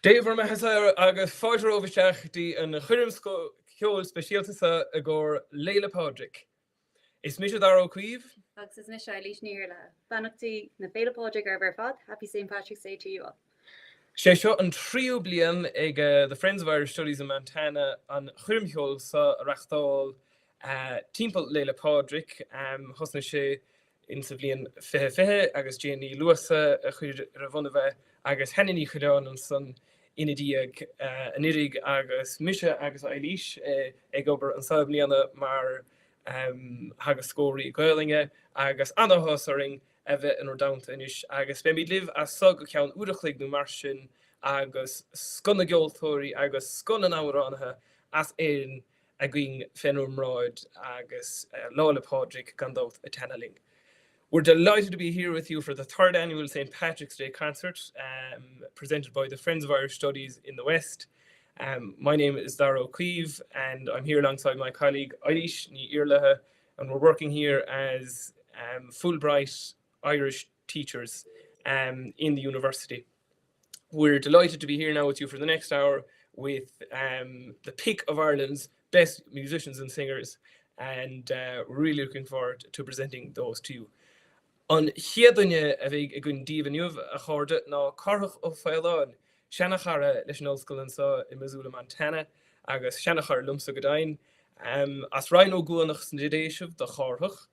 Déver me has agus fáidir óbhaisteach dí an chuirimsco ceol speisialtasa a gur Leila Pádraig. Is mis dar ó cuomh? Agus is mis lís níir le. Bannachtaí na féle Pádraig ar fad, Happy St. Patrick's Day to you all. Sé seo an tríú blian ag the Friends of Irish Studies in Montana an chuirimcheol sa reachtáil timpeall Leila Pádraig, thosna sé in sa bblion fiche agus Jenny Luasa a chuir ar bhna bheith agus henaí chudáin an san inadíag an irig agus mise agus eilís ag obair an sa bliana mar hagus scóirí Gaelinge agus anhasaring a bheith an ordaanta inis agus be míid libh as sag go ceann uachlaigh nó mar sin agus scona geoltóirí agus scona áránaithe as éan a gcuing fenúmráid agus Leila Pádraig gandát a tenaling. We're delighted to be here with you for the third annual St. Patrick's Day concert presented by the Friends of Irish Studies in the West. My name is Dara O'Keefe and I'm here alongside my colleague Eilish ní Iarlatha, and we're working here as Fulbright Irish teachers in the university. We're delighted to be here now with you for the next hour with the pick of Ireland's best musicians and singers, and really looking forward to presenting those to you. An chéadaine a bheith a gún díomh a cháirde ná carthach ó Fáileáin, seanachara leis an ollscoileann sa in Missoula, Montana, agus seanachar lumsa godain. As rain ó gúanach san dééisih de cháirthach,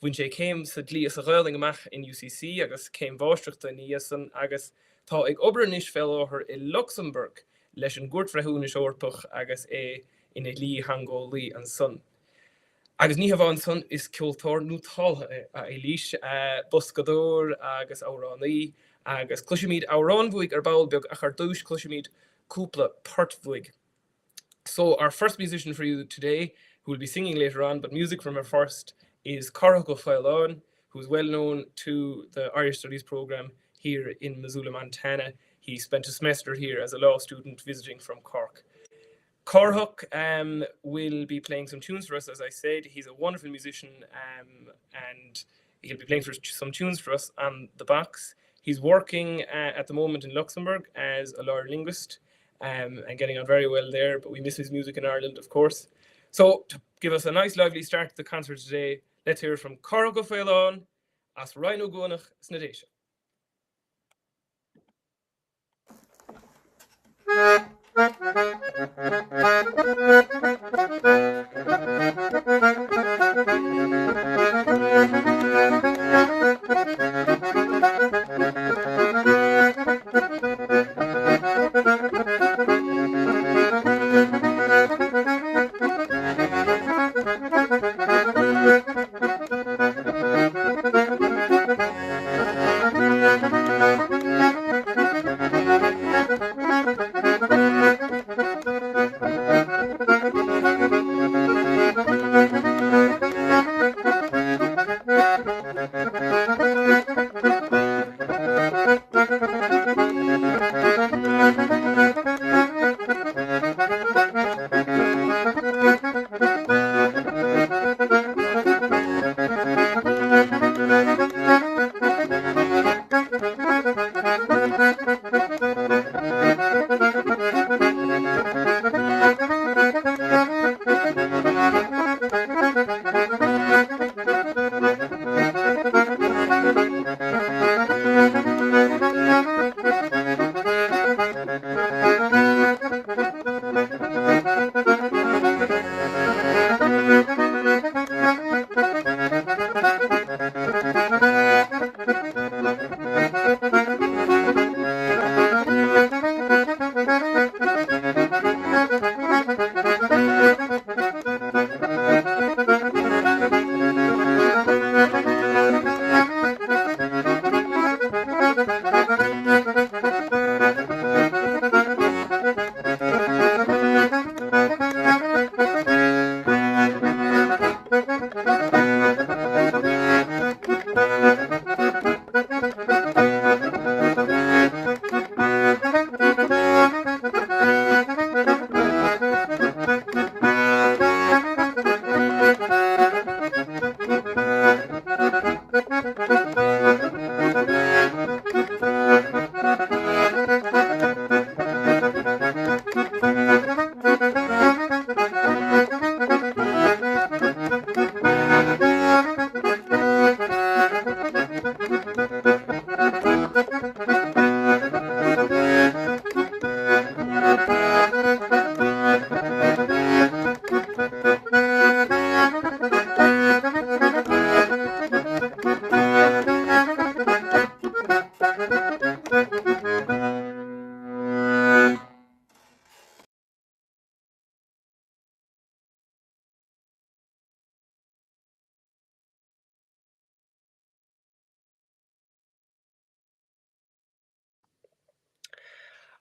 bhain sé céim sa dlí a Gaeling amach in UCC agus céim bháisteachta níosan agus tá ag obair níos felláthair i Luxembourg leis an gúirtfreithúna seorpach agus ina lí hangólaí an son. Agus ní bháin son is ceoltóir nó táltha a Eilís, boscadóir agus áránaí agus cluisiimiid áránmhuaig ar báil beag a chuir dúis cluisiimiid cúpla partmhuaig. So our first musician for you today, who will be singing later on, but music from her first, is Carthach Ó Fáileáin, who's well known to the Irish Studies program here in Missoula, Montana. He spent a semester here as a law student visiting from Cork. Carthach will be playing some tunes for us, as I said. He's a wonderful musician and he'll be playing some tunes for us on the box. He's working at the moment in Luxembourg as a lawyer linguist and getting on very well there, but we miss his music in Ireland, of course. So to give us a nice, lively start to the concert today, let's hear from Carthach Ó Fáileáin as Rhino Guanach Snadéisha.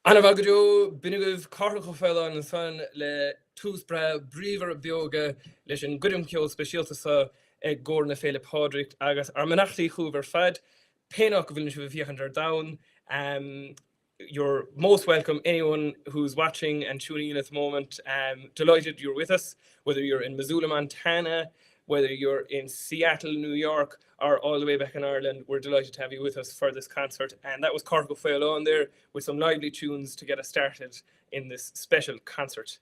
Anna Vagajo, Binigov, Carl and son, Le Tusbra, Brever Bioga, Lesion Goodham Kyo, Specialta, Gorna Fele Podrick, Agas, Armanachti Hoover Fad, Penok Village of 500 down. You're most welcome, anyone who's watching and tuning in at the moment. Delighted you're with us, whether you're in Missoula, Montana, whether you're in Seattle, New York, or all the way back in Ireland. We're delighted to have you with us for this concert. And that was Cork O'Fail on there with some lively tunes to get us started in this special concert.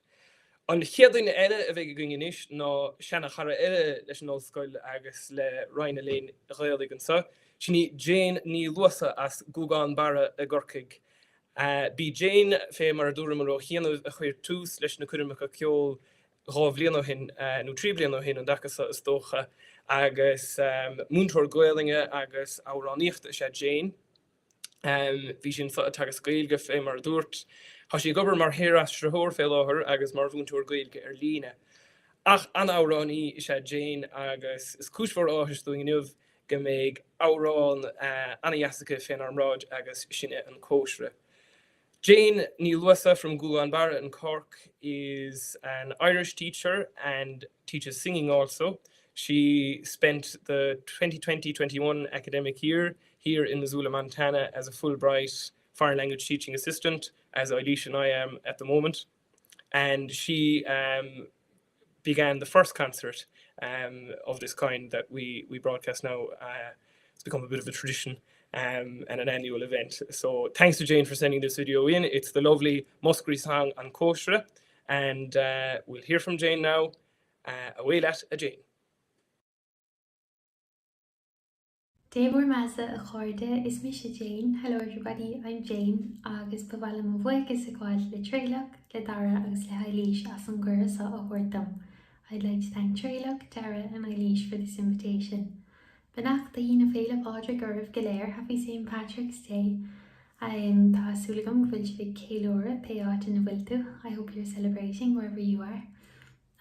An chéadúin eile a bheith going inis ná seanna chara eile leis an óscoil agus le Ryan Elaine Ghaeilge an sa. Sinní Jane ní luasa as gúgán bara a gorcaig. Bí Jane fé mar a dúra mar ó chéanamh a chuir tús leis na cuireamach a ceol rá bhbliain ó hin, nó trí bliain ó hin an dachas is dócha agus múntóir Ghaeilge agus áráníocht sé Jane. Bhí sin tagas Gaeilge fé mar a dúirt. Tá sé gobar mar héras strathóir fé láthair agus mar bhúntóir Gaeilge ar líne. Ach an árání sé Jane agus is cúismhór áthas dúin inniuh go mbeidh árán Anna Jessica féin armráid agus sinne an cóisre. Jane Niluasa from Gulambara in Cork is an Irish teacher and teaches singing also. She spent the 2020-21 academic year here in Missoula, Montana as a Fulbright foreign language teaching assistant, as Eilish and I am at the moment. And she began the first concert of this kind that we broadcast now. It's become a bit of a tradition. And an annual event. So thanks to Jane for sending this video in. It's the lovely Muskery song on Kostra. And we'll hear from Jane now. Away lat a Jane. Débor Mazza a Chorda is Misha Jane. Hello everybody, I'm Jane. Agus Pavala Mavoik is a quad le Trelach, le Dara agus le Eilish as an Gura sa a Hortam. I'd like to thank Trelach, Dara and Eilish for this invitation. Benach the hina féile Padraig Irv Galéir, happy St. Patrick's Day. Tá súlagam Gvilsvig Célóra Payat in Viltu. I hope you're celebrating wherever you are.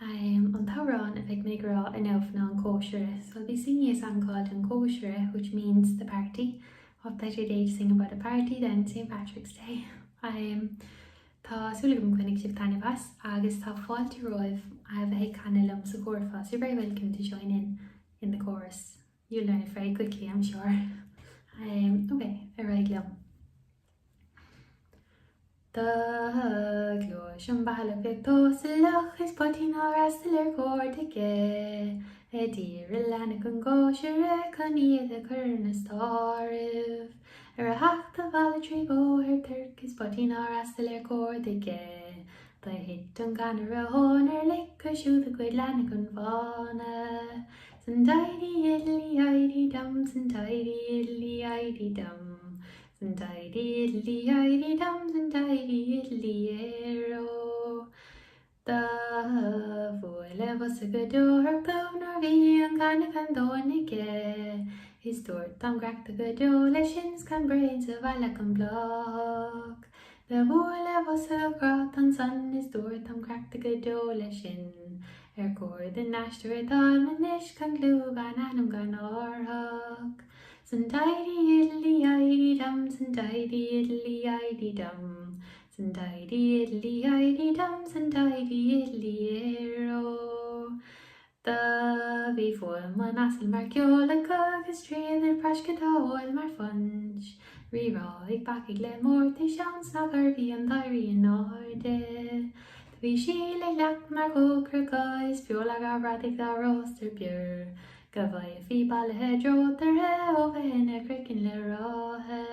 On Tauran a bheith migra an elfna an kosher. So I'll be singing a song called an kosher, which means the party. What better day to sing about a party than St. Patrick's Day? Tá súlagam clinic sib tanivas, agus tá fáilte roiv a bheith canalum sa chorfa. So you're very welcome to join in the chorus. You'll learn it very quickly, I'm sure. Okay, alright, love. Da glosh and balak tosilach is putting our astler cordige. A dear lanican gosher, connie the current starve. A hack the valetry go her Turk is putting our astler cordige. The hit on ganner a honor lick a shoe the good lanican vana. Sandidi idly idly dum, sandidi idly idly dum, sandidi idly idly dum, sandidi idly arrow. The voile was a good door, boner vi and kind of andonike. His door thumb cracked the good door, lessons can brains of a can block. The voile was a grot and sun, his door thumb cracked the good door, lesson. Cor the nashter at all, manish can glue gan anum gan orhawk. Sandidi idly idly dum, sandidi idly idly dum, sandidi idly idly dum, sandidi idly arrow. The before manasel markiola cook is tree the prashkata oil mar funch. Re-roig back a glemore, they shan't snug harvey and diary in order. Vi skile lagt mar kokra is fjola ga radig da roster pure. Gavai fi balle droter he over henne cricken le rahe.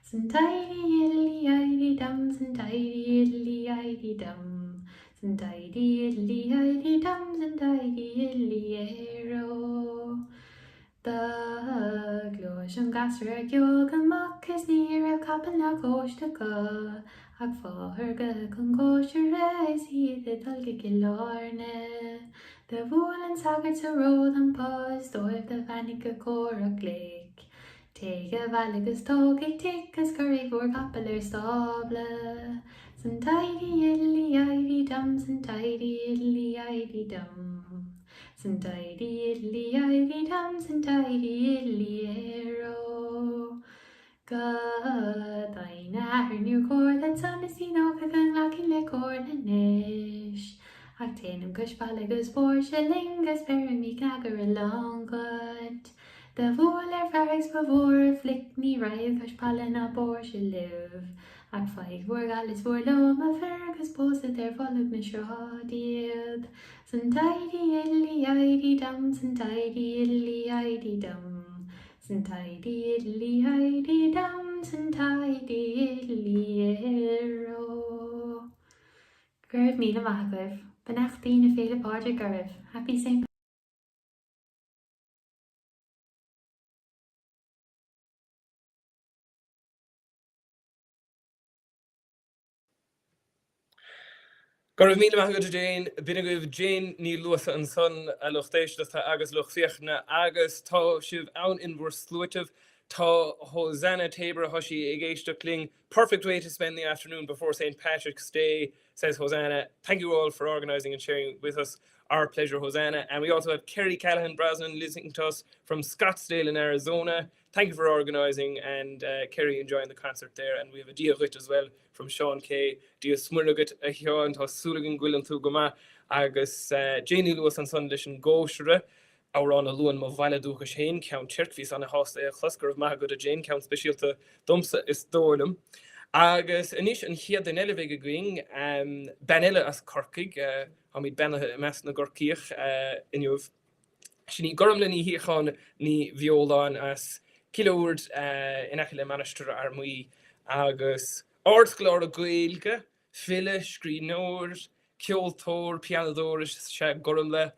Sandidi idly idly dum, sandidi idly idly dum, sandidi idly idly dum, sandidi idly arrow. The glosh and gasser gyog and mock is near a couple na gosh to go. Ag fáthir go chun cóisiúir is iad a dulga go lárne. The bhuail an sagart sa ród an pás dóibh de bhainnig go córa gléic. Take a bhail agus tóg tic as curig bhór capal ar stábla. Sandidi idly idly dum, sandidi idly idly dum, sandidi idly idly dum, sandidi idly arrow. Dain ar níor cór that san is tí nó an lacin le cór na níis. Ag téanam cos balagus bór se lingus per mí cagar a longat. De bhil fargus ba bhór flic ní raibh cos pala na bór se liv. Ag faig bhór galis bhór lom a fergus bósa der folleg na srádiad. San taidi illi aidi dum, san taidi illi aidi dum. San taidi illi aidi dum, san taidi illi ero. Gurh míle maithagah, benachtaí na féle páidir gurh. Happy St. Gur mí go Jane, bin go Jane ní luasa an son a lochtéis tá agus loch fiochna agus tá sibh ann in bhór sluitimh tá Hosanna Tabor Hushi Egeish Kling. Perfect way to spend the afternoon before St. Patrick's Day, says Hosanna. Thank you all for organising and sharing with us. Our pleasure, Hosanna. And we also have Kerry Callahan Brosnan listening to us from Scottsdale in Arizona. Thank you for organising and Kerry enjoying the concert there. And we have a dia rit as well from Sean Kay. Dia smurnagat a hion to Suligan Gwillan Thugama agus Janie Lewis and Sundish Goshere. Our on a luan mo vile ducha Shane count churchvis on a host a cluster of Mahagod Jane count special to Dumsa is Dornum. Agus anish and here the Nelevega going Banella as Corkig, Hamid Banna Masna Gorkirch in you've Shini Gormlani here on ni violan as Kiloward in Achille Manister Armui Agus Ortglor Guilga, Fille, Screenors, Kjoltor, Pianodorish, Shag Gormle.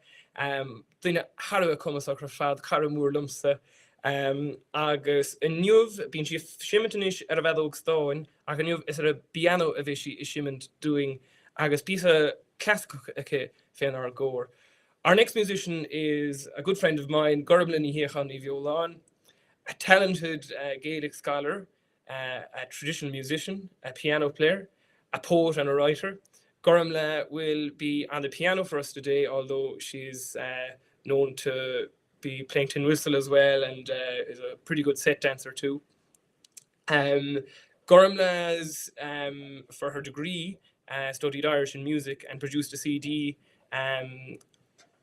Dine harwe kommas ar fad Caramúr lumsa agus in nuv bín si shimmentanish ar a bheadog stóin ag an nuv is a piano a vishi is shimment doing agus pisa classical ake fan our gore. Our next musician is a good friend of mine, Gorblini Hiechan Violan, a talented Gaelic scholar, a traditional musician, a piano player, a poet and a writer. Gormla will be on the piano for us today, although she's known to be playing tin whistle as well and is a pretty good set dancer too. Gormla's, for her degree, studied Irish and music and produced a CD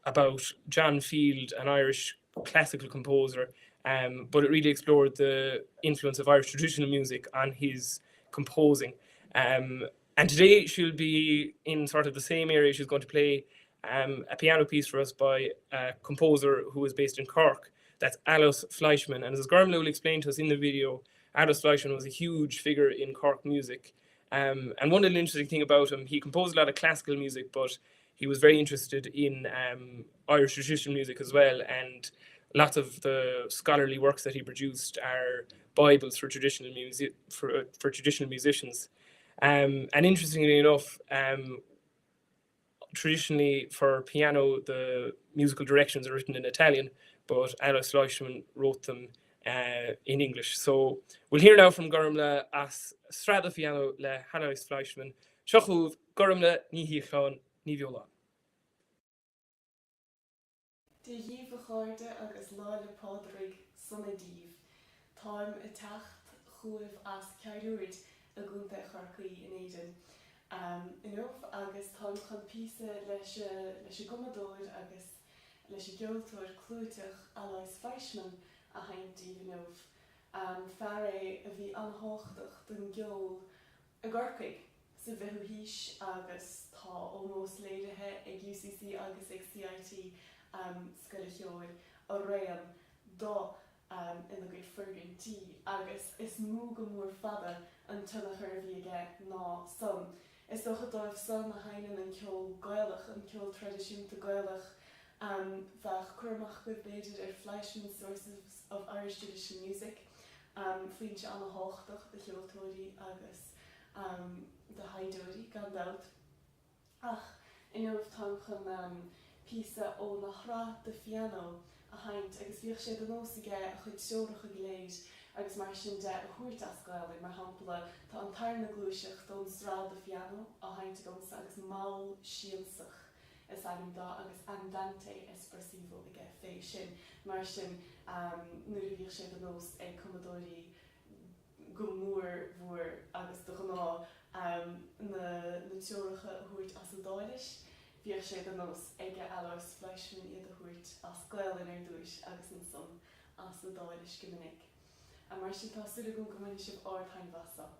about John Field, an Irish classical composer, but it really explored the influence of Irish traditional music on his composing. And today she'll be in sort of the same area. She's going to play a piano piece for us by a composer who is based in Cork. That's Alice Fleischman. And as Gormla will explain to us in the video, Alice Fleischman was a huge figure in Cork music. And one little interesting thing about him, he composed a lot of classical music, but he was very interested in Irish traditional music as well. And lots of the scholarly works that he produced are Bibles for traditional music for traditional musicians. And interestingly enough, traditionally for piano, the musical directions are written in Italian, but Alice Fleischman wrote them in English. So we'll hear now from Gormla as Strada Piano le Alice Fleischman. Shochuv Gormla ni hichon ni viola. De híomhchairde agus láile pádraig sanna díomh, táim a techt chuamh as ceúid a gúnta charcaí in éidir. Inmh agus táim chun písa leis a gomadóir agus leis a geoltóir clúteach Alice Fleischman a haintí inmh. Fear é a bhí anthóchtach den geol a gcorcaig sa bheithú híis agus tá almost léirithe ag UCC agus ag CIT scoileadh a réan dó in the Great Fergan Tea agus is mú go mór fada an tunna chuirbhí aige ná son. Is doch a dóibh son a hainan an ceol Gaelach, an ceol tradiisiúnta Gaelach bheith cuirmach go beidir ar Fleischman's sources of Irish traditional music, faoin se anna háchtach de cheoltóirí agus de haidóirí gan dat. Ach, inmh tám chun písa ó na hra de piano a haint agus bhíoh sé den nóige a chud seoracha gléid agus mar sin de a chuirt as Gaeilge mar hampla tá an tarna glúiseach don strál de piano a haint gomsa agus máll síalsach is agam dá agus andante espressivo ige fé sin mar sin nuair a bhíoh sé den nós ag commodóí go mór mhór agus do gná na teoiricha a thuairt as an dáilis. Bhíoh sé den nos ige eilís fleismin iad a thuairt as gléilin ar dúis agus an son as na dáilis go minic. A mar sin tásúla gún go minic sibh áirthain bhasa.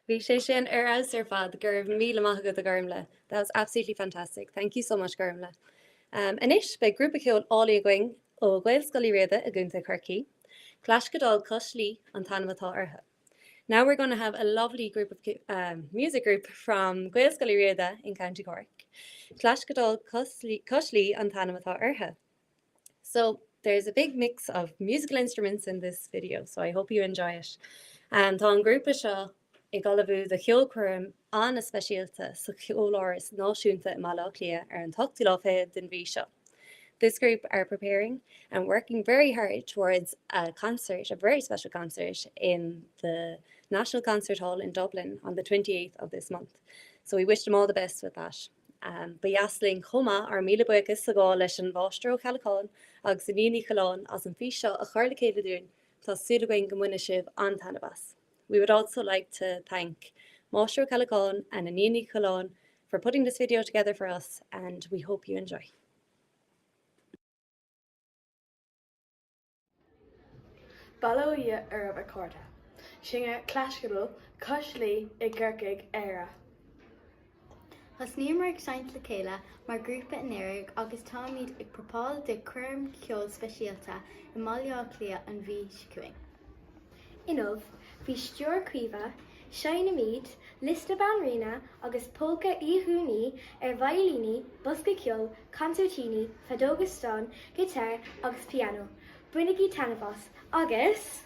Bhí sé sin as fad gur míle maithagad a gurmle. That was absolutely fantastic. Thank you so much, Gurmla. Inis, by grúpa ceol álaí going ó Gael Scully Reda a Gunta Kirky, Clash Gadol Cushly an Tanamatá Urha. Now we're going to have a lovely group of music group from Gael Scully Reda in County Cork. Clash Gadol Cushly an Tanamatá Urha. So there's a big mix of musical instruments in this video, so I hope you enjoy it. And tá an grúpa seo I galabú the cheolcurim an a speisialta sa cheolóras náisiúnta I Malachlia an tochtú láfé den bhí seo. This group are preparing and working very hard towards a concert, a very special concert in the National Concert Hall in Dublin on the 28th of this month. So we wish them all the best with that. Ba jasling chuma ar míle buchas sa gá leis an bháistro Calacán agus an níní chalán as an fhí seo a chuirla céile dún tá súlagain go muine sibh an Tanabas. We would also like to thank Máistro Calacán and Anini Chalán for putting this video together for us, and we hope you enjoy. Ballóia ar a corda. Singa clasgadal, Cushly I Gurkig era. Has níomar saint le céile mar grúpa in éirigh agus tá míad ag propáil de cuireann ceol speisialta I Malachlia an bhí sicuing. Inmh, bhí Stewart Cuiva, Shaina Mead, Lista Banrina agus Polka Ihuni ar violini, busca ceol, concertini, fadógaston, guitar agus piano. Brunigi Tanavas agus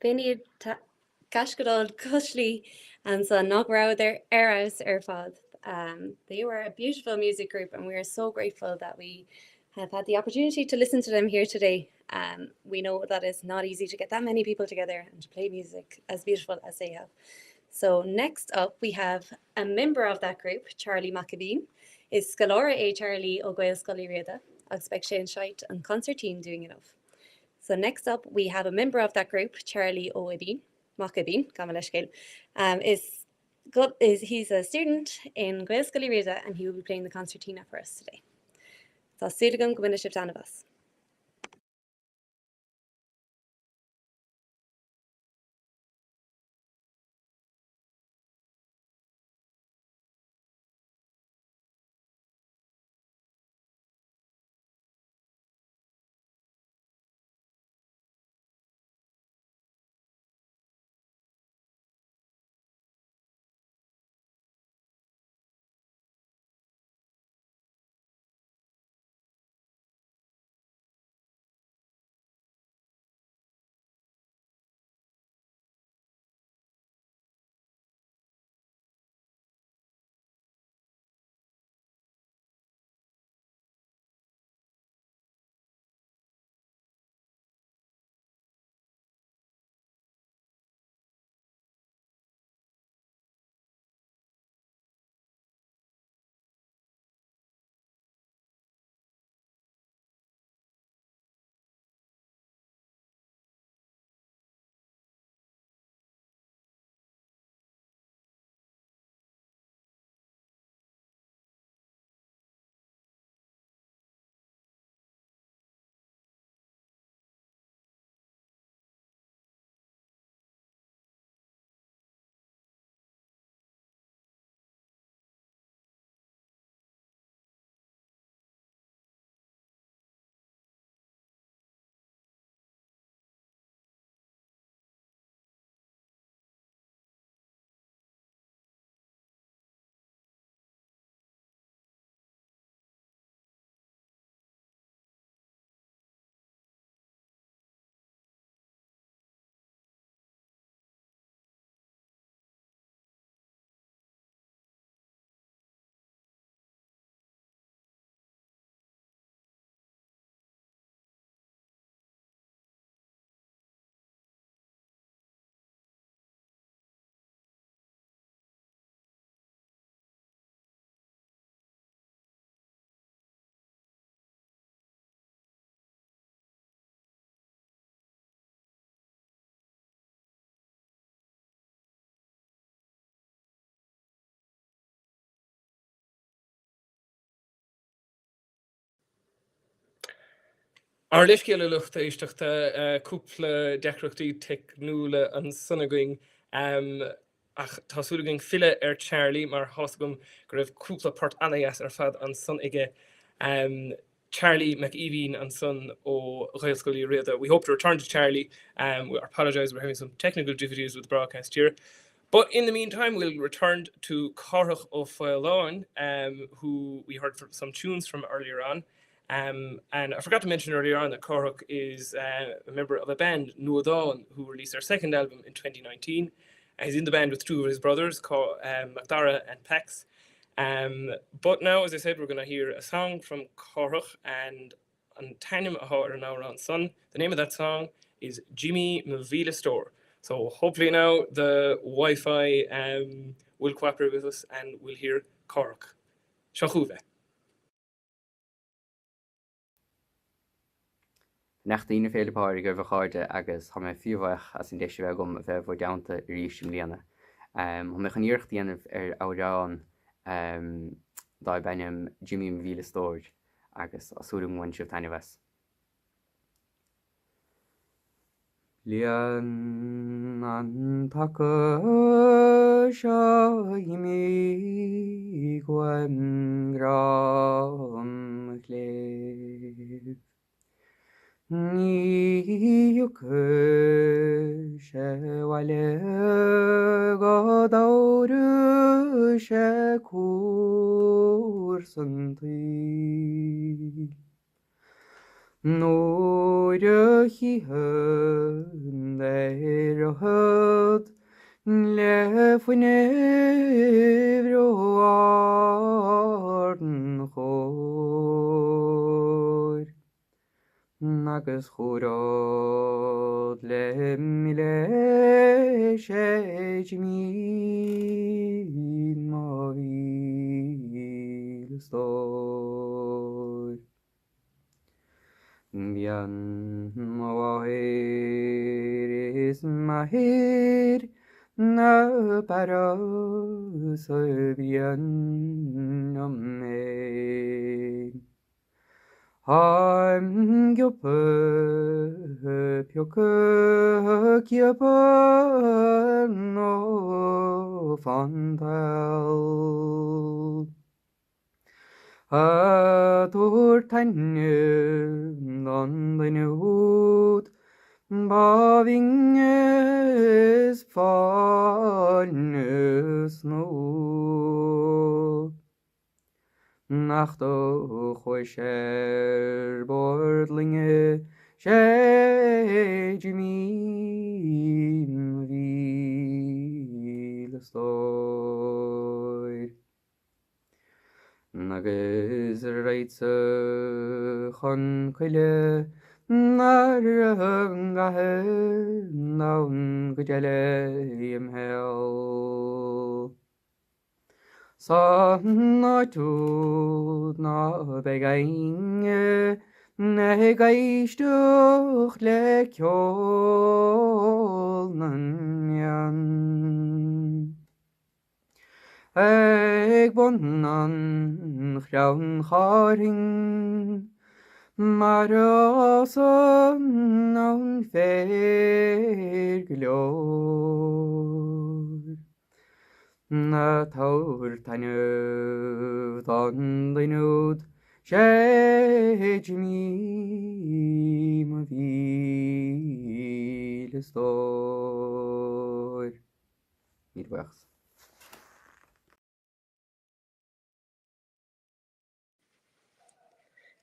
Féine gascadal cuslí and so knockrow their eras fad. They were a beautiful music group and we are so grateful that we have had the opportunity to listen to them here today. We know that it's not easy to get that many people together and to play music as beautiful as they have. So next up we have a member of that group, Charlie Maccabeen. Is Scalora a Charlie ó Gael Scully Riada, agus spec sé an seit an Concertina doing enough. So next up, we have a member of that group, Charlie Maccabeen, he's a student in Gael Scully Riada and he will be playing the Concertina for us today. So Sudagum Gwynna Shiptanavas. Ar leiscéile luachta isteachta cúpla decreachtaí technúla an sunnagoing ach tásúlagoing file Charlie mar hosgum go raibh cúpla port anaias ar fad an sun ige Charlie McEveen and son ó Gael Scully Riada. We hope to return to Charlie. We apologise, we're having some technical difficulties with the broadcast here. But in the meantime, we'll return to Corach ó Foileáin, who we heard some tunes from earlier on. And I forgot to mention earlier on that Corach is a member of a band, Nuadáin, who released their second album in 2019. He's in the band with two of his brothers, called Macdara and Pax. But now, as I said, we're going to hear a song from Corach and an Tanim Ahar now around Sun. The name of that song is Jimmy Mavila Store. So hopefully now the Wi-Fi will cooperate with us and we'll hear Corach. Shachuve. Nach daoine féle páir go bhchaide agus ha mé fiomhhaich as an deise bheith gom a bheith bh deanta ríisiim líana. Ha mé chaníocht déanamh áráin dá bennim Jimmy Mavila Store agus asúrum mhain sibh taine bheits. Lian an taka shaimi gwem gram chlef. Ni yuke she wale gadauru she kursanti. Nóir híhun ar hud le faoine bhróáin chóir agus chórád le mille sé mí má bhí stóir. Bían máir is maithir na bara sa bían am mé. I'm giopa pioca giopa no fandal. A dŵr tainne non ddynwyd ba fingys farnys nhw. Nach do chwysier bordlinge sé jimím víl stoir. Agus reitse chun chuile nar gathe nán go deile im hell. Sa na tú na begainge ne gaiisteach le ceol nan. Ag bon an chrawn charing mar os an fér glór. Na tawr tainne dan dynwyd sé jimím víl stóir. Mír bachs.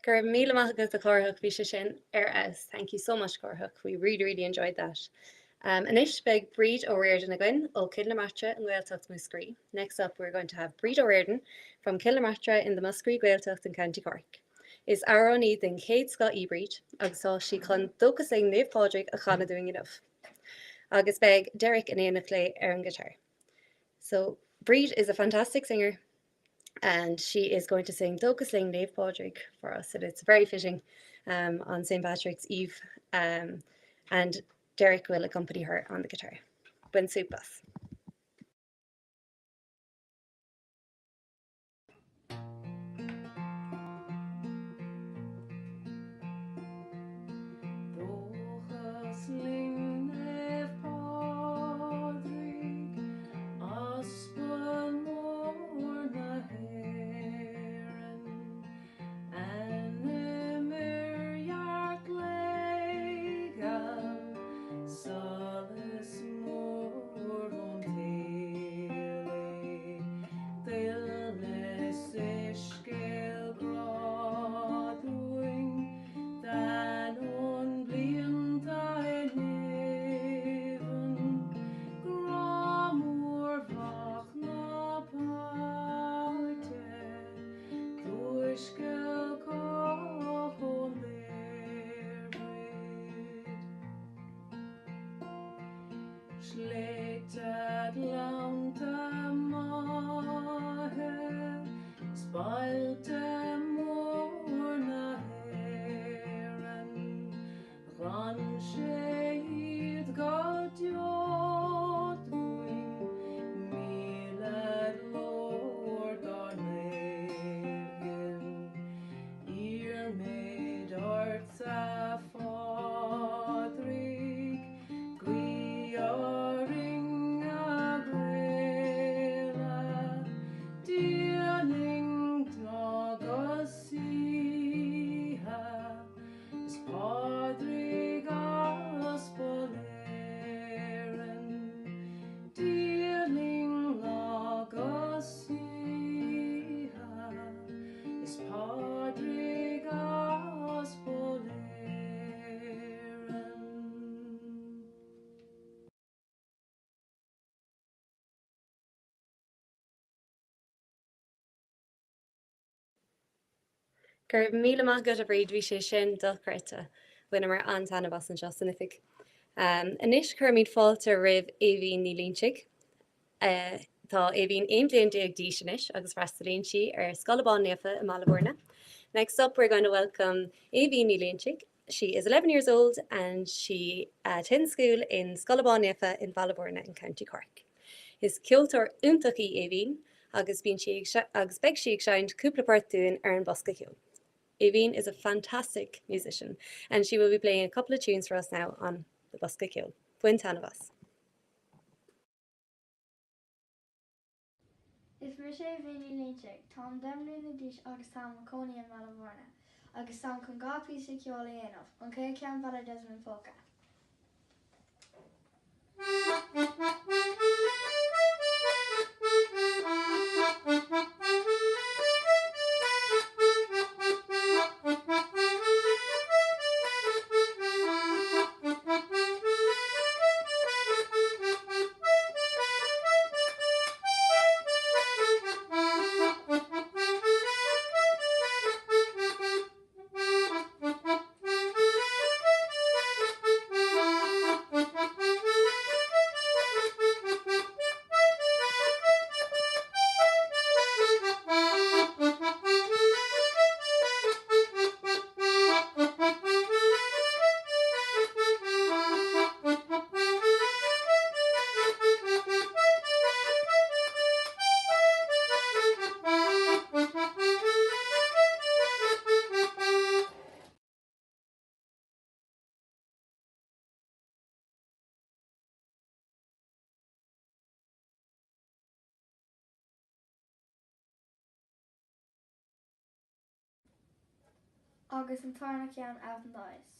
Gur míle maith go chorthach bhí sé sin as. Thank you so much, Chorthach. We really enjoyed that. Anish beg Breed O'Riordan again, O Killamatra and Gaeltacht Muscree. Next up, we're going to have Breed O'Riordan from Killamatra in the Muscree Gaeltacht in County Cork. Is our own in Kate Scott Ebreed, agus she can dogus ing Nave Podrick a chana doing enough. Agus beg Derek and Ian Clay on guitar. So Breed is a fantastic singer, and she is going to sing Dogus Ling Nave Podrick for us, and it's very fitting on St. Patrick's Eve. And Derek will accompany her on the guitar. Buen supas. Gwi o'r Gur míle maith go a bríd bhí sé sin dochrite bhuina mar antainna bas an seo sannific. Inis chur míad fáilte rih éhí ní línsigh. Tá é bhín aon blion déag díisiis agus freistalíonn si ar Scalabán Nefa in Malaborna. Next up, we're going to welcome Aoibhín Ní Líontaigh. She is 11 years old and she attends school in Scalabán Nefa in Balaborna in County Cork. His ceoltóir úntachaí Aoibhín agus beg si ag seind cúpla part dúin ar an bosca ceol. Aoibhín is a fantastic musician and she will be playing a couple of tunes for us now on the bosca ceol. Buin tanavas. Is mar sé bhíní líonteach, Tá demlú na díis agus tá Macóí an Malaborna, agus tá chun gápí sa ceola dhéanamh, an cé cean bhar Desmond Polka. Agus an tarna cean abhandáis.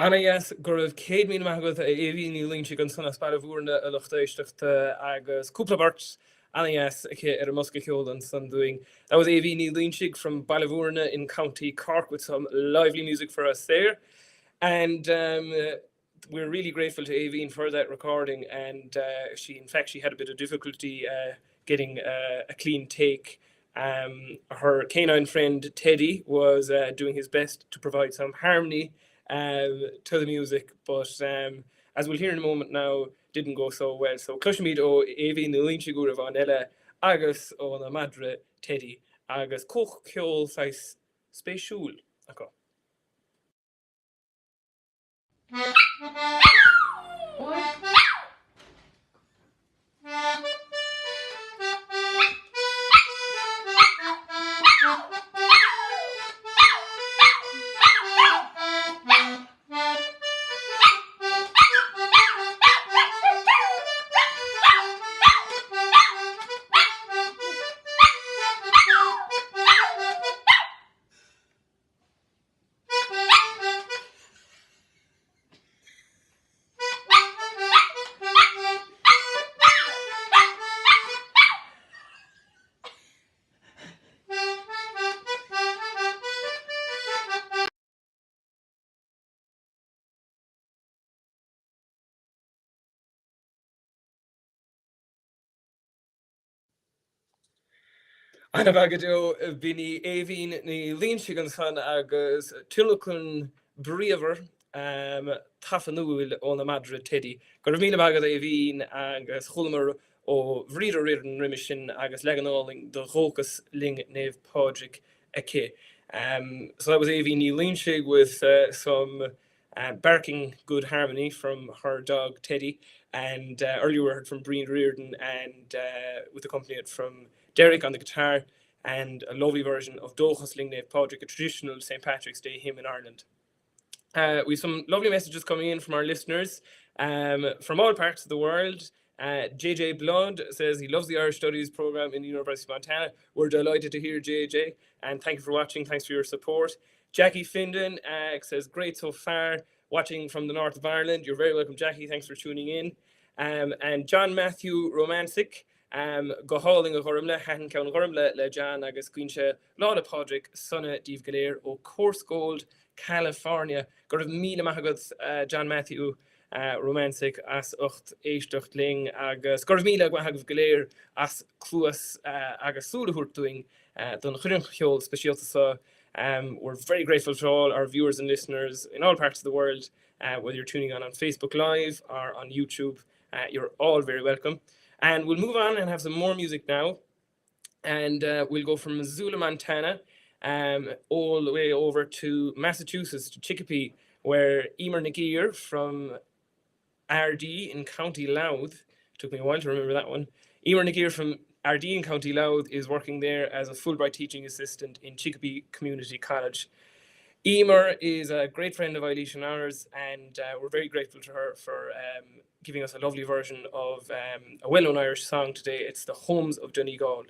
Anna yes, gur raibh 100 míle maith agat a Aoibhín Ní Líontaigh an sanna spáile bhuairne a luchtaisteachta agus cúpla bart. Anna yes, ar a Musca Ceol an san doing. That was Aoibhín Ní Líontaigh from Ballavourna in County Cork with some lively music for us there. And we're really grateful to Aoibhín for that recording. And she had a bit of difficulty getting a clean take. Her canine friend Teddy was doing his best to provide some harmony to the music, but as we'll hear in a moment now, didn't go so well. So Clushmead o Aoibhín Ní Líontaigh Gura van Ella agus o na madre Teddy agus Coch Ceol sais spéisiúil acu. Anna bagado bini Aoibhín Ní Líontaigh an san agus tulachun bríomhar tafanúil ó na madre Teddy. Gur míle bagad Aoibhín agus chulamar ó bhríidir riad an riimi sin agus leganáling de róchas ling neve pádraig ake. So that was Avi Neil Lynchig with some barking good harmony from her dog Teddy, and earlier we heard from Breen Reardon and with accompaniment from Derek on the guitar, and a lovely version of Dochas Ling Neve Pádraig, a traditional St. Patrick's Day hymn in Ireland. We have some lovely messages coming in from our listeners from all parts of the world. JJ Blood says he loves the Irish Studies program in the University of Montana. We're delighted to hear JJ, and thank you for watching. Thanks for your support. Jackie Findon says, great so far, watching from the north of Ireland. You're very welcome, Jackie. Thanks for tuning in. And John Matthew Romantic, go hauling a chorumle, han cawn chorumle le John agus Queense, Lada Podrick, Sonna Dave Galer, o Course Gold, California. Got a mile mahagod John Matthew Romantic as ucht eistecht ling agus got a mile mahagod Galer as cluas agus sulahurt doing don churunchol special so. We're very grateful to all our viewers and listeners in all parts of the world, whether you're tuning on Facebook Live or on YouTube. You're all very welcome. And we'll move on and have some more music now. And we'll go from Missoula, Montana, all the way over to Massachusetts, to Chicopee, where Emer Nagir from RD in County Louth, took me a while to remember that one. Emer Nagir from RD in County Louth is working there as a Fulbright teaching assistant in Chicopee Community College. Emer is a great friend of Eilish and ours, and we're very grateful to her for giving us a lovely version of a well-known Irish song today. It's The Homes of Donegal.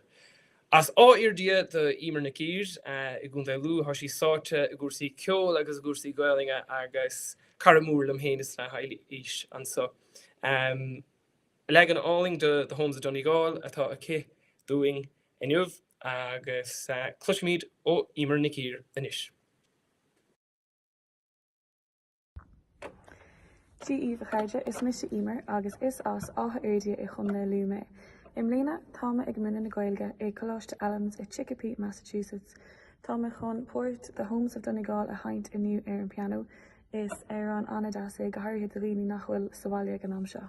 As á irdia the Emer Nakir, I gúnta lú how she sought gúrsaí ceol agus gúrsaí gaelinge agus caramúr lam héanas na haile ish. And so, legan alling the Homes of Donegal, atá ake doing eniuv agus clushmead ó Emer Nakir anish. Tí Eve Chaide is Mr. Emer agus is as átha airdia I chumna lume. Im lína táma ag muna na Gaeilge ag Coláiste Elms I Chicopee, Massachusetts. Táma chun Port The Homes of Donegal a haint iniu ar an piano is ar an Anna Dasa go háirithe do riní nach bhfuil sabaile gan am seo.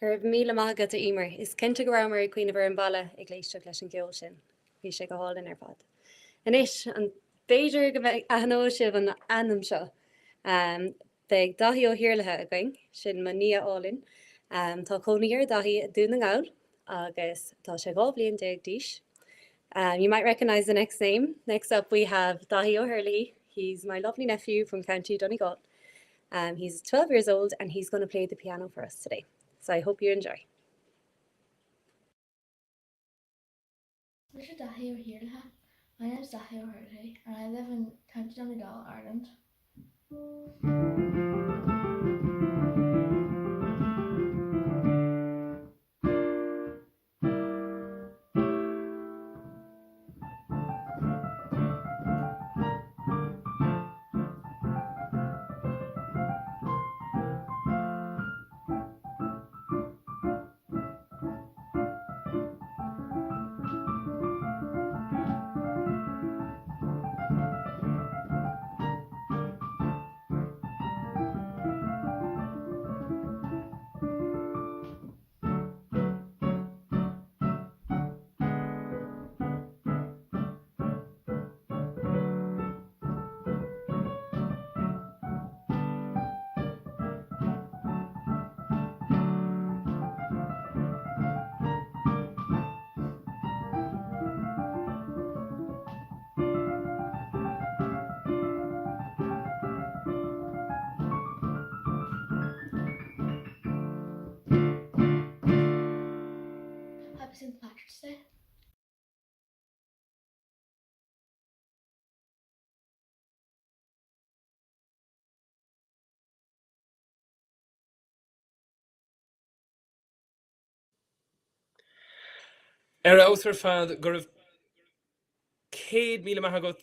Gurb míle maithe go Emer is cinnte go raibh mar cuioine bhar an balla ag léisteach leis an ceol sin. Bhí sé go hálainn ar fad. Inis an féidir go bheith athó sibh an anam seo. Beidh dahí ó hiorlathe a going sin man ní álinn. Tá cónaíar dahí dún an gáil agus tá sé gá bliain déag díis. You might recognize the next name. Next up we have Dahi O'Hurley. He's my lovely nephew from County Donegal. He's 12 years old and he's going to play the piano for us today. So I hope you enjoy. Mr. Dahi or Hirla. My name is Dahi O'Hurley and I live in County Donegal, Ireland. Happy St. Patrick's Day. Ausar fad gur raibh 100 míle maith agat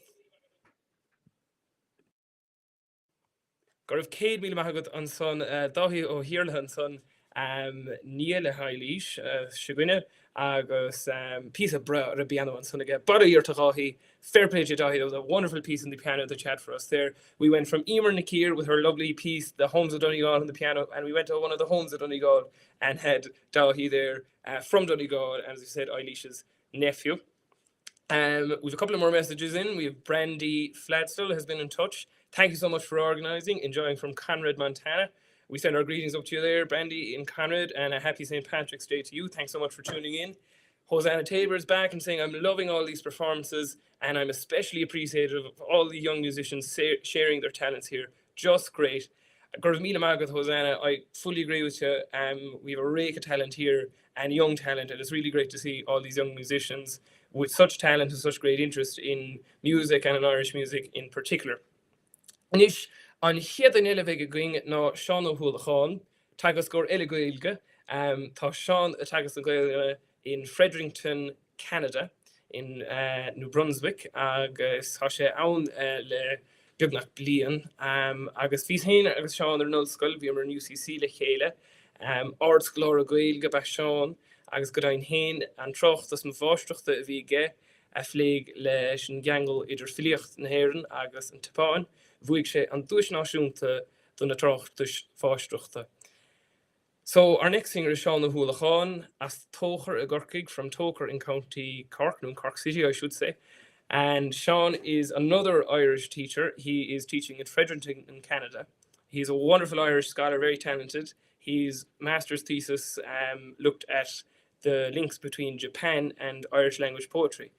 gur raibh 100 míle maith agat an son Dáithí ó Hiorla an son níl le hailís sigine agus piece of bra piano and son again. But a year to Gahi, fair play to Dahi. There was a wonderful piece in the piano that chat for us there. We went from Emer Nakir with her lovely piece, The Homes of Donegal on the piano, and we went to one of the homes of Donegal and had Dahi there from Donegal, and as you said, Eilish's nephew. We've a couple of more messages in. We have Brandy Fladstall has been in touch. Thank you so much for organising. Enjoying from Conrad, Montana. We send our greetings up to you there, Brandy in Conrad, and a happy St. Patrick's Day to you. Thanks so much for tuning in. Hosanna Tabor is back and saying, I'm loving all these performances and I'm especially appreciative of all the young musicians sharing their talents here. Just great. Gurmila Magath, Hosanna, I fully agree with you. We have a rake of talent here and young talent, and it's really great to see all these young musicians with such talent and such great interest in music and in Irish music in particular. Anish, an chéad an eile bheith going ná Seán Ó Thuallacháin, tagas gur eile gaeilge, tá Seán a tagas an gaeilge in Fredericton, Canada, in New Brunswick, agus tá sé ann le beagnach bliain, agus fís héin agus Seán ar nul scoil, bhí mar UCC le chéile, arts glóra gaeilge ba Seán, agus go dain héin an trochtas ma bháisteachta a bhí ge, a phléig leis an geangol idir filiocht na héireann agus an tipáin, bhuaigh sé an dúis náisiúnta don na trochtas fáisteachta. So our next singer is Seán Ó Thuallacháin, as Tóchar a Gorkig from Tóchar in County Cork, no, in Cork City I should say. And Seán is another Irish teacher. He is teaching in Fredericton in Canada. He's a wonderful Irish scholar, very talented. His master's thesis looked at the links between Japan and Irish language poetry.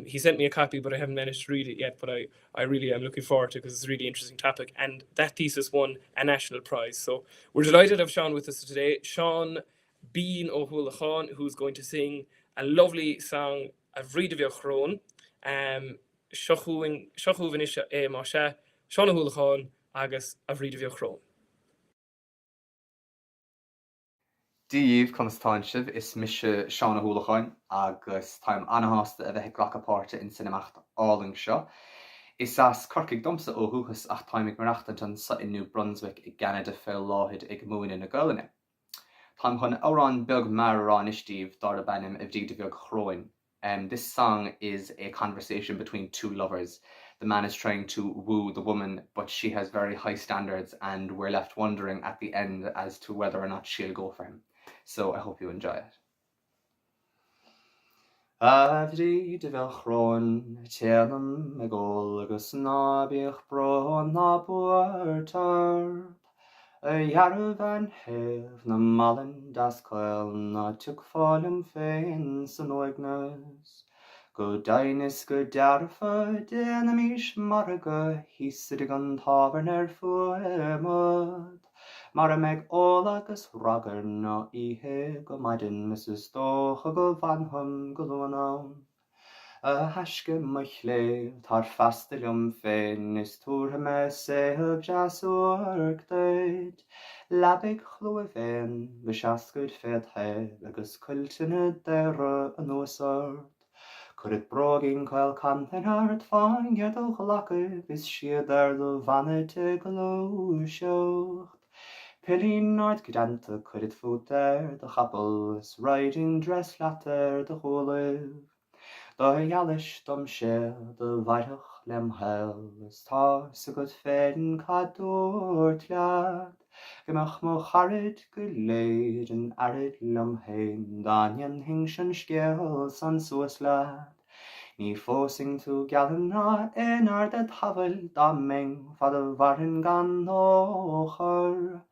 He sent me a copy, but I haven't managed to read it yet, but I really am looking forward to it because it's a really interesting topic. And that thesis won a national prize. So we're delighted to have Seán with us today. Seán Bín Ó Thuallacháin, who's going to sing a lovely song, A Bhríde Bheadh Chrón. Seachúin isise é má se, Seán Ó Thuallacháin agus A Bhríde Bheadh Chrón. Díomh Constantine is mise Seán Ó Thuallacháin agus táim anháasta a bheith ghlachapáirte in cinemacht áling seo. Is as corcaigh domsa ó thuchas ach táimig marachtantan sa in New Brunswick I Canada fel láthid ag múine na Gaeilge. Táim chun árán beag marrán istíomh dar a benim a bhríde bheadh chrón. This song is a conversation between two lovers. The man is trying to woo the woman, but she has very high standards, and we're left wondering at the end as to whether or not she'll go for him. So I hope you enjoy it. A bhríde bheadh chrón, téanam a ggóil agus nábíoch brón ná buair tarb. A dhearbh an thaobh na malin dascail ná tuigfáilim féin san óigneas. Go dainis go dearfa déanam ís marga hísaigh an tábhairn fuaimid. Mar a meid ólagus ragar ná ihe go maidin Mrs. Dócha go bhantham go luanán. A haisce muchlé tar fastalum féin is tútha me séhab jaasúach deit. Labig chlua féin, bhisiascuid féad he, agus cultine deire an ósart. Curid brogin cael cantain hart fain gerdal chlacib is siad do vanite glóisiocht. Pilín art gidanta curid fúter de chapel is riding dress latter de choliv. Da jalis dom sé de vaidach lem hel is tá sa god féin cadúr tlead. Gymach mo charid go léir an arid lem hain danian hing sin sgéil san suas lad. Ní fósing tú galan na in ardad hafel da ming fad a varin gan nóchar.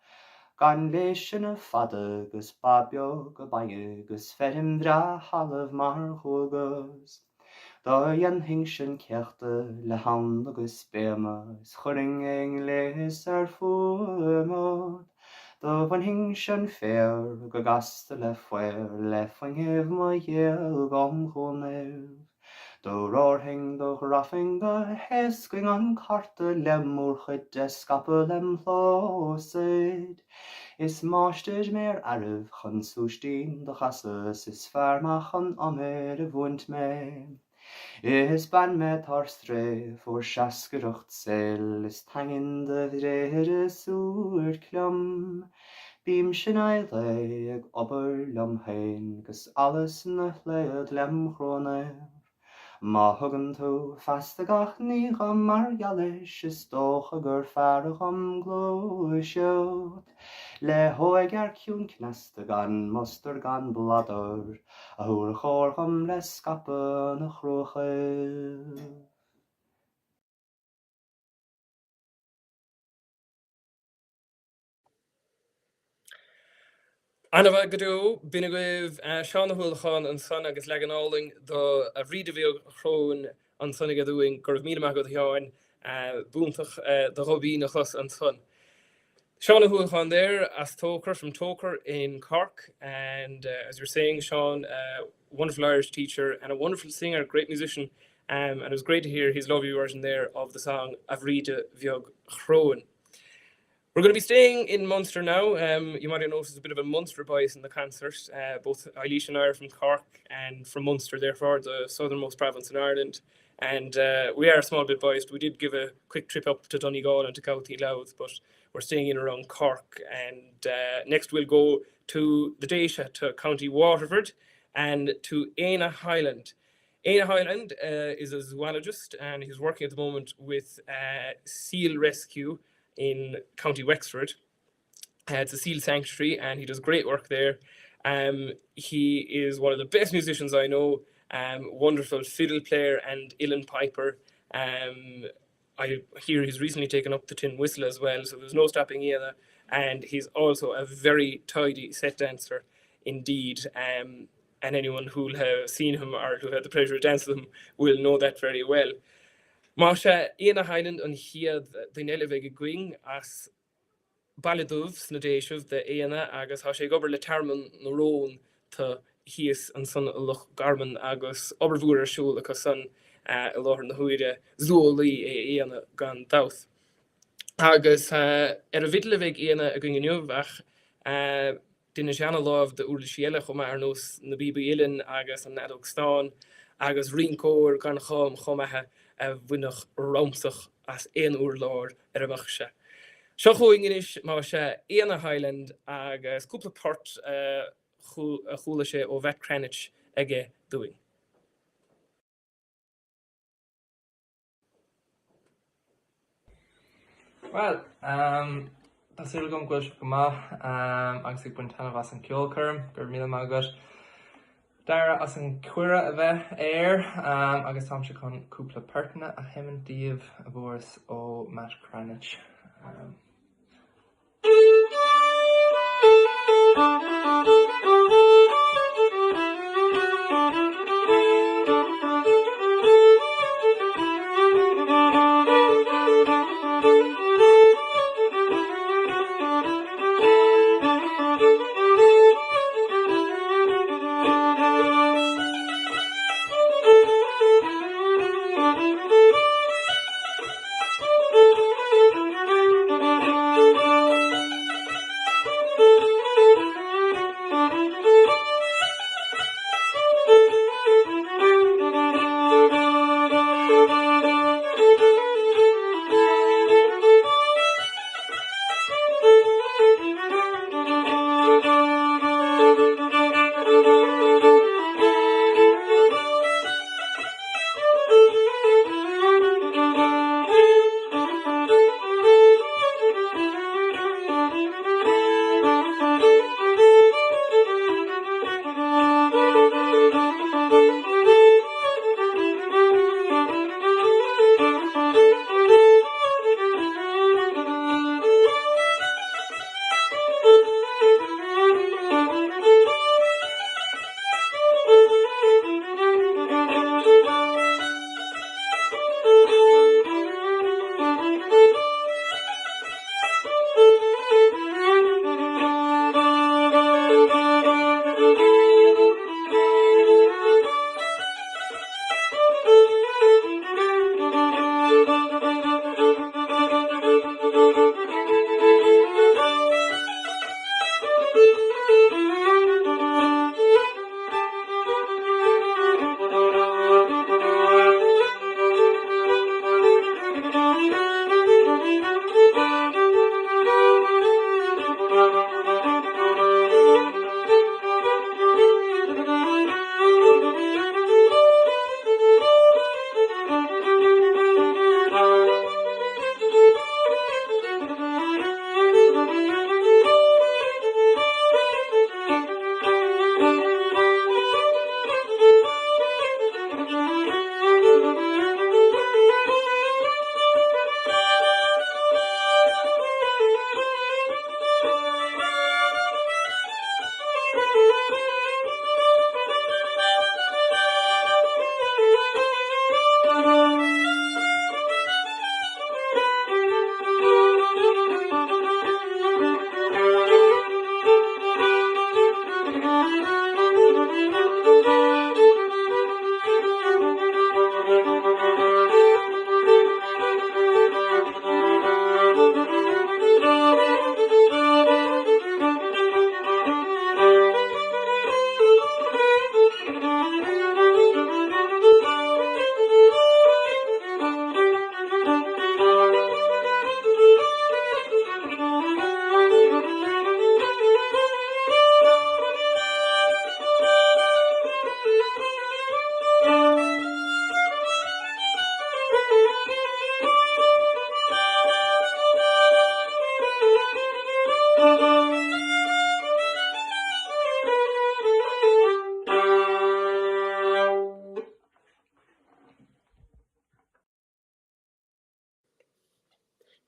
Gan leis sin a fada gus babio go baie gus ferim dra halaf mar chugus. Da jan hing sin ceachta le hand agus béma is churing eng leis fuamod. Da van hing sin fér go gasta le fuir le fangih ma héal gom chonev. Do roarhing do raffing go hesking an carta le múrchid de scapel lem hlósid. Is máistid mér arif chun sústín do chasas is fearmach an amir a bhuint me. Is ban me tar stre for sjaskarucht sel is tangin de vrede súr klum. Bím sin eile ag ober lom hain gus alles na chléad lem chróne. Má thugann tú fasta gach ní chum mar gealis is dócha gur fearach chum glóisiúd. Le hóig ar ciún cnasta gan muster gan blador, a thuair chóir chum le scapa na chrócha. Anna godó bin goibh seánna thuúilchan an son agus legan áling do a bhríide bhíoh chrón an sonna gadúing gur mí go teáin búntaach do robí na chus an son. Sean O'Hoolhan there as Toker from Toker in Cork, and as you're saying, Sean, wonderful Irish teacher and a wonderful singer, great musician, and it was great to hear his lovely version there of the song Avride Viog Chroen. We're going to be staying in Munster now. You might have noticed a bit of a Munster bias in the concert. Both Eilish and I are from Cork and from Munster, therefore the southernmost province in Ireland. And we are a small bit biased. We did give a quick trip up to Donegal and to County Louth, but we're staying in around Cork. And next we'll go to the Déisha, to County Waterford, and to Éanna Highland. Éanna Highland is a zoologist, and he's working at the moment with seal rescue in County Wexford. It's a seal sanctuary, and he does great work there. He is one of the best musicians I know. Wonderful fiddle player and uilleann piper. I hear he's recently taken up the tin whistle as well, so there's no stopping Éanna. And he's also a very tidy set dancer indeed. And anyone who'll have seen him or who had the pleasure of dancing with him will know that very well. Masha Éanna Highland an hiad the nelevege gwing as baladúh sna déisih de Éanna agus há sé gobar le tarman na rón tá híos an son loch garman agus obervuair siúil agus san a láthar na huide zúlaí Éanna gan dáth. Agus a vidlevig Éanna a gwing ach dinne seanna láh de úrla siele chum ar nos na bíbe uilleann agus an nadog stán agus rincóir gan chomathe a bhuineach romsach as éon úr lár ar a bhachse. Seo chuing inis má se Éanna Highland agus cúpla port chúla sé ó bheit Cranach aige doing. Well, that's really going good for me. Agus ag buinteanna bhas an ceolcurm, gur míle mágad. Dara as an cuire a bheith agus tám se chun cúpla pertna a himandíomh a bhóras ó Matt Cranach.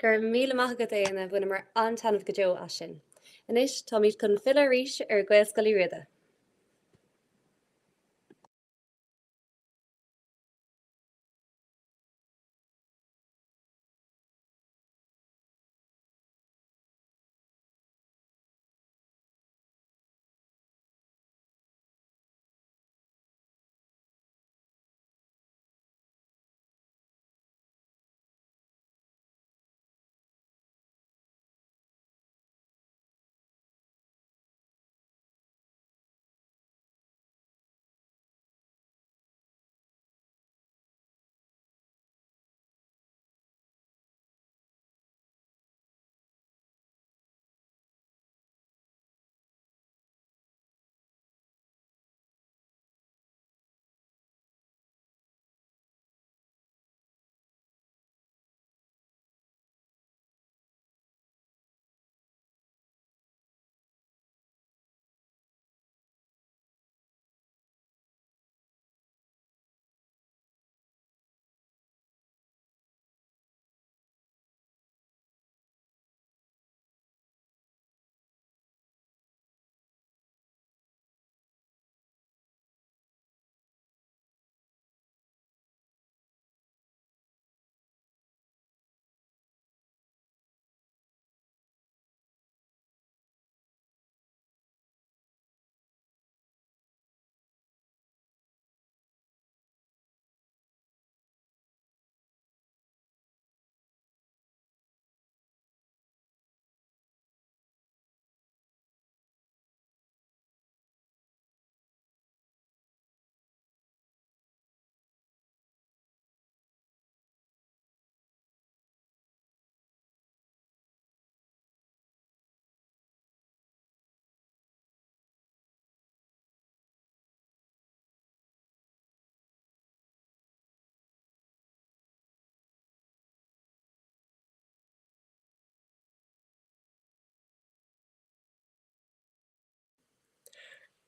Gur míle maithagat éana bhuina mar antanmh go deo as sin. Inis tá míad chun fill arís ar gcuilscoilí riada.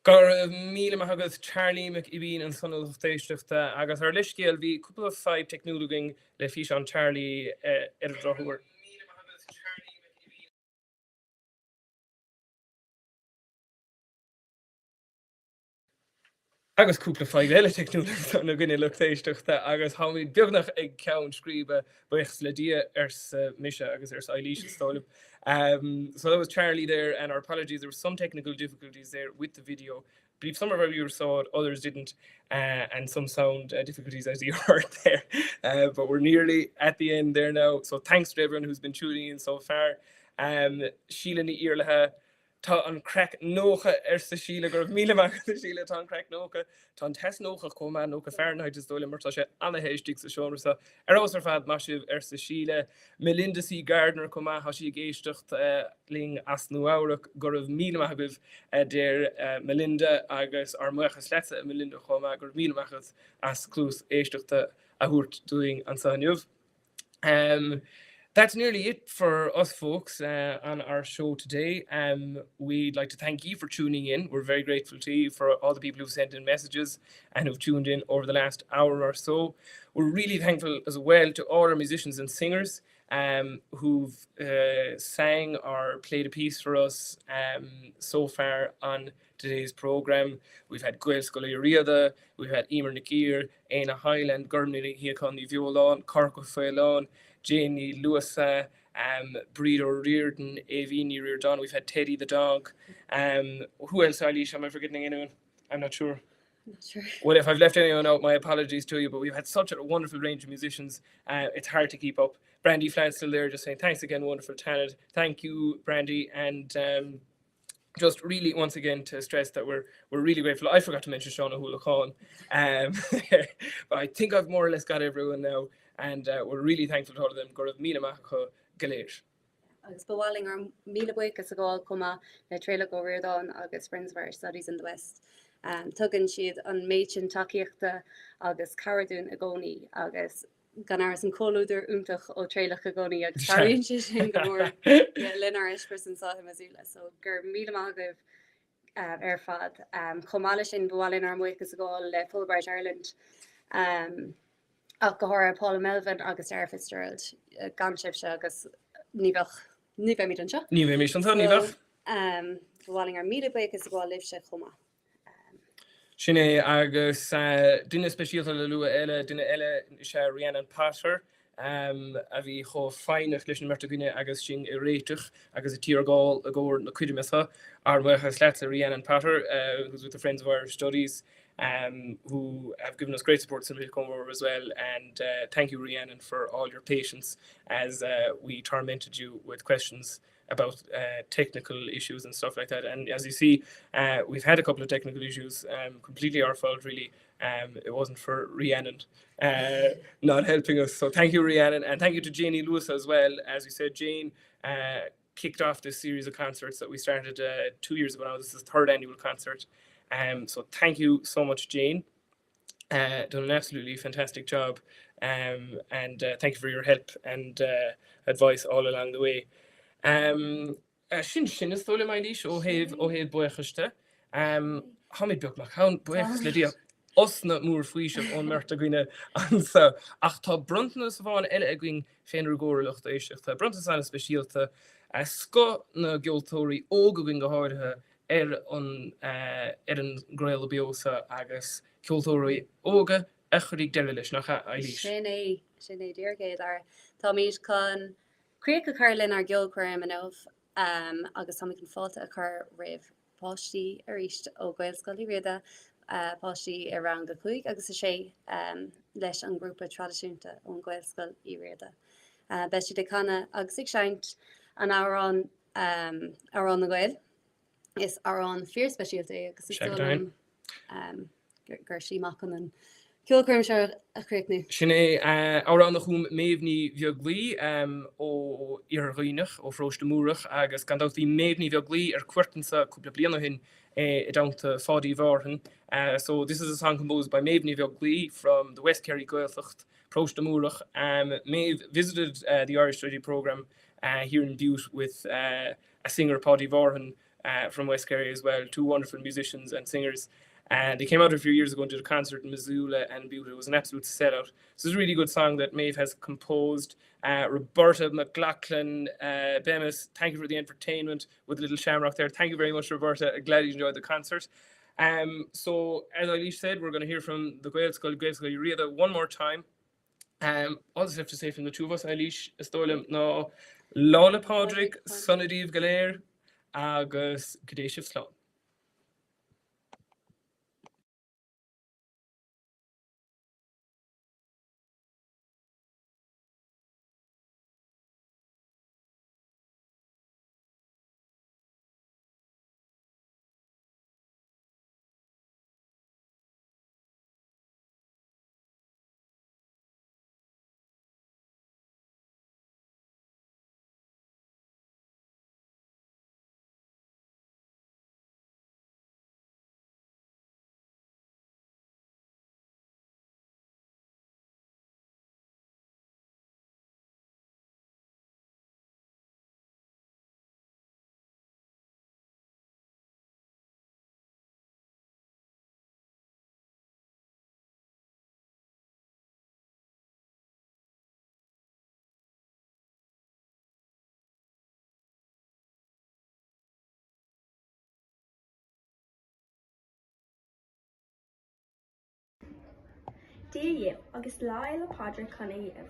Gur míle maithagad Charlie McIbeen an sonal téisteachta agus ar leiscéal bhí cúpla 5 technológin le fís an Charlie ar a drochuair. Agus cúpla 5 eile technológií na gine le téisteachta agus háid beagnach ag ceann scríbe buchs le dia Misha agus Eilish Stolib. So that was Charlie there, and our apologies. There were some technical difficulties there with the video. I believe some of our viewers saw it, others didn't, and some sound difficulties as you heard there. But we're nearly at the end there now. So thanks to everyone who's been tuning in so far. Sheila ni Irlaha. Tá an crack nócha sa síle gur míle maith síle tá an crack nócha tá an test nócha comá nócha Fahrenheit is dóla martá sé anhéistigh sa seomrasa os ar fad maisih sa síle Melinda C. Gardner comá há si géistecht ling as nuáireach gur míle maithbh déir Melinda agus ar muchas lesa Melinda comá gur míle machchas as clús éisteachta a thuairt doing an sanniuh. That's nearly it for us folks on our show today. We'd like to thank you for tuning in. We're very grateful to you for all the people who've sent in messages and who've tuned in over the last hour or so. We're really thankful as well to all our musicians and singers who've sang or played a piece for us so far on today's programme. We've had Gael Scully Riada, we've had Emer Nakir, Aina Highland, Gurmney Hiakon Violon, Cork Failon, Janie Lewisa, Breeder Reardon, Avini Reardon. We've had Teddy the dog. Who else, Eilish? Am I forgetting anyone? I'm not sure. Not sure. Well, if I've left anyone out, my apologies to you, but we've had such a wonderful range of musicians. It's hard to keep up. Brandy Flant's still there, just saying thanks again, wonderful talent. Thank you, Brandy, and just really once again to stress that we're really grateful. I forgot to mention Shauna Hula Khan, but I think I've more or less got everyone now, and we're really thankful to all of them. Gurv Mina Macha Galir. Agus bhhaling ar míle buchas a gáil comma le tréile go riadán agus Friends of Irish Studies in the West. Tugann siad an méid sin takeíochta agus caradún a gcónaí agus gan áras an cóúidir úntaach ó tréilech a gcónaí agus taríonn si sin go mór linar isperson sa Missoula. So gur míle maithagah ar fad. Chomáile sin bhhaling ar buchas a gáil le Fulbright Ireland. Ach go háir Paula Melvin agus Sarah Fitzgerald gan sibse agus ní bheith míid an seo. Ní bheith míid an seo, ní bheith. Bháling ar míle buig is bháil libh se chuma. Sin é agus duine speisialta le lua eile duine eile se Rhiannon Patter a bhí cho fáinach leis an merta gine agus sin I réiteach agus a tíargáil a ggóir na cuidimeasa ar bhechas leat a Rhiannon Patter who's with the Friends of Irish Studies who have given us great support since we've come over as well, and thank you Rhiannon for all your patience as we tormented you with questions about technical issues and stuff like that. And as you see, we've had a couple of technical issues, completely our fault really. It wasn't for Rhiannon not helping us. So thank you Rhiannon, and thank you to Janie Lewis as well. As we said, Jane kicked off this series of concerts that we started 2 years ago now. This is the 3rd annual concert. So thank you so much Jane. Done an absolutely fantastic job, and thank you for your help and advice all along the way. Sin is tóla mai líis ó héad buchaiste. Hamid beag nach haun buchas le dia osna múr fuise ón merta gine ansa. Ach tá bruntna sa bháin eile a gin féinir góirlacht éisteach. Tá brunta sana speisialta sco na geoltóirí óga gin go háirithe an gréil biosa agus ceoltóirí óga a churig deile leis nach a líis. Sin é díorgéid ar tá míid chun Críoch a chur linn ar geolcuim an agus tá an fáilte a chur raibh páistí ar ríist ó Gaelscoil riada páistí ar rang go chuig agus sé leis an grúpa tradiisiúnta ón Gaelscoil riada. Bes si de canna agus ag seint an árán na Gael is árán fíor speisialta agus is gur síach an Kilcurm se a chréicnú. Sin é árán nach chum méhní bheag lí ó iarghínach ó fróiste múrach agus gan dátí méhní bheag lí ar cuairtansa cúpla bliana hin I downta fádaí bharthan. So this is a song composed by Maeve Bheag Lí from the West Kerry Gaeltacht, Próiste Múrach. Maeve visited the Irish Study Programme here in Butte with a singer, Paddy Varhan, from West Kerry as well, 2 wonderful musicians and singers. They came out a few years ago and did a concert in Missoula and Butte. It was an absolute sellout. So it's a really good song that Maeve has composed. Roberta McLaughlin, Bemis, thank you for the entertainment with the little shamrock there. Thank you very much, Roberta. Glad you enjoyed the concert. So as Eilish said, we're going to hear from the Gaelscoil Riada one more time. All I have to say from the two of us, Eilish, Stolim, no, Lola Podrick, Sonadiv Galer, agus Kadeshiv Sloan. Díú agus láil le Padra chuna dhéobh.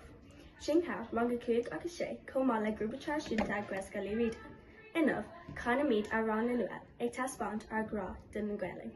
Sin cheart manga cúig agus sé comá le grúpa traisiúnta Gaelscoil Riada. Inmh chuna míad a rán na luath ag taspáint ar grá den na Gaeling.